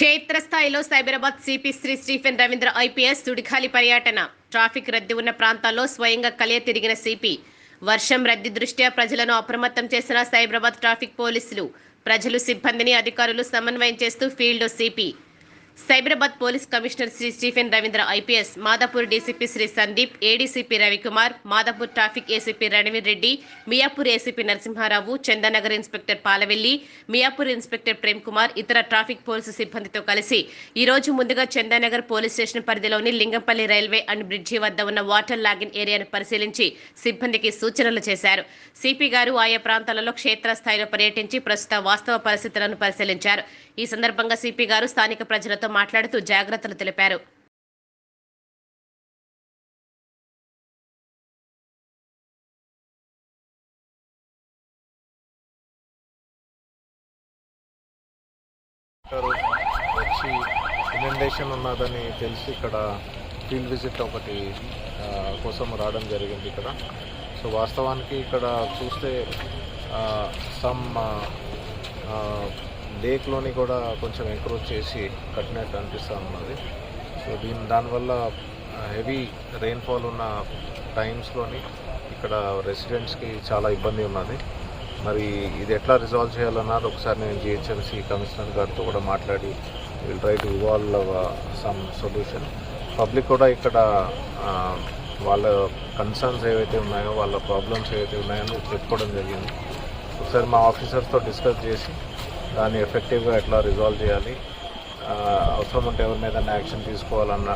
క్షేత్రస్థాయిలో Cyberabad CP Shri Stephen Ravindra IPS సుడిగాలి పర్యటన. ట్రాఫిక్ రద్దీ ఉన్న ప్రాంతాల్లో స్వయంగా కలియ తిరిగిన సిపి. వర్షం రద్దీ దృష్ట్యా ప్రజలను అప్రమత్తం చేసిన సైబరాబాద్ ట్రాఫిక్ పోలీసులు. ప్రజలు సిబ్బందిని అధికారులు సమన్వయం చేస్తూ field CP. Cyberabad police commissioner Shri Stephen Ravindra IPS, Madhapur DCP Shri Sandeep, ADCP Ravikumar, Madhapur traffic ACP Ranveer Reddy, Miyapur ACP Narasimha Rao, Chandanagar inspector Palavelli, Miyapur inspector Prem Kumar ఇతర ట్రాఫిక్ పోలీసు సిబ్బందితో కలిసి ఈ రోజు ముందుగా చందానగర్ పోలీస్ స్టేషన్ పరిధిలోని లింగంపల్లి రైల్వే అండ్ బ్రిడ్జి వద్ద ఉన్న వాటర్ లాగిన్ ఏరియాను పరిశీలించి సిబ్బందికి సూచనలు చేశారు. సిపి గారు ఆయా ప్రాంతాలలో క్షేత్రస్థాయిలో పర్యటించి ప్రస్తుత వాస్తవ పరిస్థితులను పరిశీలించారు. ఈ సందర్భంగా సిపి గారు స్థానిక ప్రజలతో మాట్లాడుతూ జాగ్రత్తలు తెలిపారు. వచ్చి ఇనండేషన్ ఉన్నదని తెలిసి ఇక్కడ ఫీల్డ్ విజిట్ ఒకటి కోసం రావడం జరిగింది ఇక్కడ. సో వాస్తవానికి ఇక్కడ చూస్తే సమ్ లేక్లోని కూడా కొంచెం ఎంక్రోచ్ చేసి కట్టినట్టు అనిపిస్తూ ఉన్నది. సో దానివల్ల హెవీ రెయిన్ఫాల్ ఉన్న టైమ్స్లోని ఇక్కడ రెసిడెంట్స్కి చాలా ఇబ్బంది ఉన్నది. మరి ఇది ఎట్లా రిజాల్వ్ చేయాలన్నారు ఒకసారి నేను జిహెచ్ఎంసీ కమిషనర్ గారితో కూడా మాట్లాడి will try to evolve some solution. Public కూడా ఇక్కడ వాళ్ళ కన్సర్న్స్ ఏవైతే ఉన్నాయో, వాళ్ళ ప్రాబ్లమ్స్ ఏవైతే ఉన్నాయో చెప్పుకోవడం జరిగింది. ఒకసారి మా ఆఫీసర్స్తో డిస్కస్ చేసి దాన్ని ఎఫెక్టివ్గా ఎట్లా రిజాల్వ్ చేయాలి, అవసరం ఉంటే ఎవరి మీద యాక్షన్ తీసుకోవాలన్న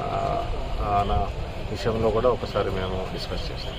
విషయంలో కూడా ఒకసారి మేము డిస్కస్ చేస్తాం.